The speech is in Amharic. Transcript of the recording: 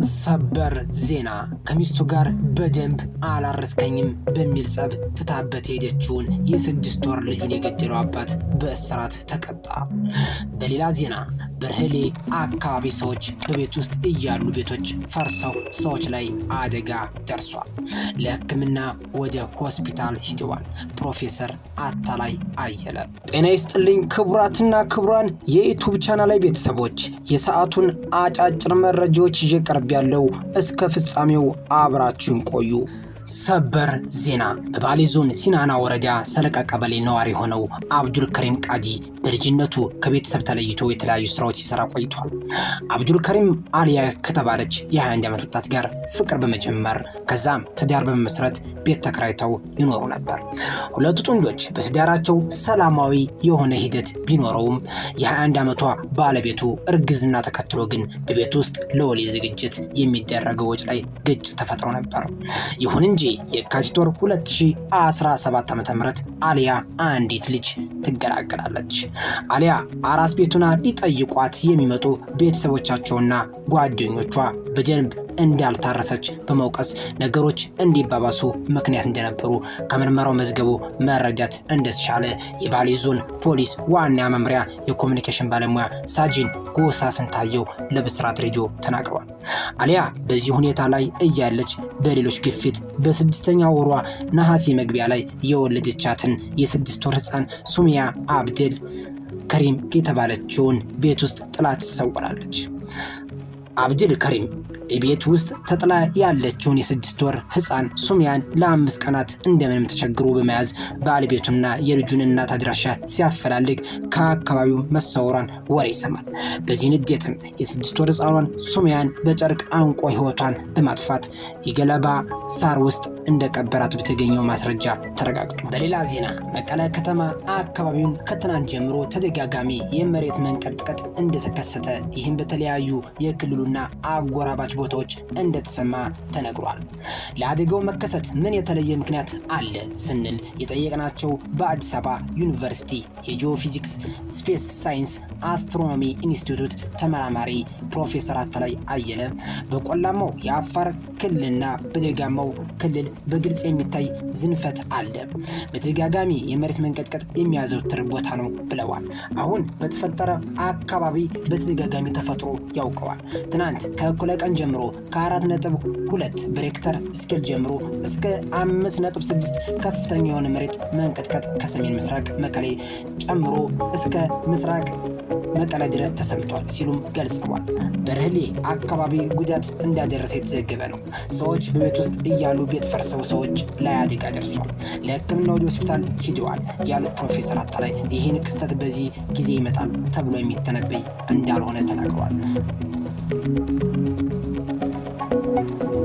ሰበር ዜና ከሚስቱ ጋር በደንብ አላረስከኝም በሚል ጸብ ትታበት ሄደችውን የ6 ወር ልጁን የገደለው አባት በእስራት ተቀጣ። በሌላ ዜና በርህሌ አካባቢ ሰዎች በቤት ውስጥ እያሉ ቤቶች ፈርሰው ሰዎች ላይ አደጋ ደርሷል። ለሕክምና ወደ ሆስፒታል ሂደዋል። ፕሮፌሰር አታላይ አየለ። ጤና ይስጥልኝ ክቡራትና ክቡራን የዩቲዩብ ቻናል ላይ ቤተሰቦች የሰዓቱን አጫጭር መረጃዎች ይዤ ቀርብ ያለው እስከ ፍጻሜው አብራችሁን ቆዩ። ሰበር ዜና በባሌ ዞን ሲናና ወረዳ ሰለቃ ቀበሌ ነዋሪ ሆነው አብዱል ከሪም ቃዲ በልጅነቱ ከቤተሰብ ተለይቶ የተለያዩ ስራዎች ሲሰራ ቆይቷል። አብዱል ከሪም አሊያ ከተባለች የ21 ዓመት ወጣት ጋር ፍቅር በመጀመር ከዛም ትዳር በመመስረት ቤት ተከራይተው ይኖሩ ነበር። ሁለቱ ጥንዶች በትዳራቸው ሰላማዊ የሆነ ሂደት ቢኖረውም የ21 ዓመቷ ባለቤቱ እርግዝና ተከትሎ ግን በቤት ውስጥ ለወሊድ ዝግጅት የሚደረገው ወጭ ላይ ግጭት ተፈጥሮ ነበር። ይሁን እንጂ የካቲት ወር 2017 ዓ.ም አሊያ አንዲት ልጅ ትገላገላለች። አሊያ አራስ ቤቱና ሊጠይቋት የሚመጡ ቤተሰቦቻቸውና ጓደኞቿ በደንብ እንዳልታረሰች በመውቀስ ነገሮች እንዲባባሱ ምክንያት እንደነበሩ ከምርመራው መዝገቡ መረዳት እንደተቻለ የባሌ ዞን ፖሊስ ዋና መምሪያ የኮሙኒኬሽን ባለሙያ ሳጅን ጎሳ ስንታየው ለብስራት ሬዲዮ ተናግረዋል። አሊያ በዚህ ሁኔታ ላይ እያለች በሌሎች ግፊት በ6ኛ ወሯ ነሐሴ መግቢያ ላይ የወለደቻትን የ6 ወር ህፃን ሱሚያ አብደል ከሪም የተባለችውን ቤት ውስጥ ጥላት ትሰወራለች። አብዱል ከሪም ቤት ውስጥ ተጥላ ያለችውን የ6 ወር ህፃን ሱሚያን ለ5 ቀናት እንደምንም ተቸግሮ በመያዝ ባለቤቱና የልጁን እናት አድራሻ ሲያፈላልግ ከአካባቢው መሰወሯን ወሬ ይሰማል። በዚህ ንዴትም የ6 ወር ህፃኗን ሱሚያን በጨርቅ አንቆ ህይወቷን በማጥፋት የገለባ ሳር ውስጥ እንደቀበራት በተገኘው ማስረጃ ተረጋግጧል። በሌላ ዜና መቀለ ከተማ አካባቢውን ከትናንት ጀምሮ ተደጋጋሚ የመሬት መንቀጥቀጥ እንደተከሰተ ይህም በተለያዩ የክልሉና አጎራባች ቦታዎች እንደተሰማ ተነግሯል። ለአደጋው መከሰት ምን የተለየ ምክንያት አለ ስንል የጠየቅናቸው በአዲስ አበባ ዩኒቨርሲቲ የጂኦፊዚክስ ስፔስ ሳይንስ አስትሮኖሚ ኢንስቲትዩት ተመራማሪ ፕሮፌሰር አታላይ አየለ በቆላማው የአፋር ክልልና በደጋማው ክልል በግልጽ የሚታይ ዝንፈት አለ፣ በተደጋጋሚ የመሬት መንቀጥቀጥ የሚያዘወትር ቦታ ነው ብለዋል። አሁን በተፈጠረ አካባቢ በተደጋጋሚ ተፈጥሮ ያውቀዋል። ትናንት ከእኩለ ቀን ጀምሮ ከ4.2 በሬክተር ስኬል ጀምሮ እስከ 5.6 ከፍተኛ የሆነ መሬት መንቀጥቀጥ ከሰሜን ምስራቅ መቀሌ ጨምሮ እስከ ምስራቅ መቀለ ድረስ ተሰምቷል ሲሉም ገልጸዋል። በርህሌ አካባቢ ጉዳት እንዳደረሰ የተዘገበ ነው። ሰዎች በቤት ውስጥ እያሉ ቤት ፈርሰው ሰዎች ላይ አደጋ ደርሷል። ለሕክምና ወደ ሆስፒታል ሂደዋል ያሉት ፕሮፌሰር አታላይ ይህን ክስተት በዚህ ጊዜ ይመጣል ተብሎ የሚተነበይ እንዳልሆነ ተናግረዋል።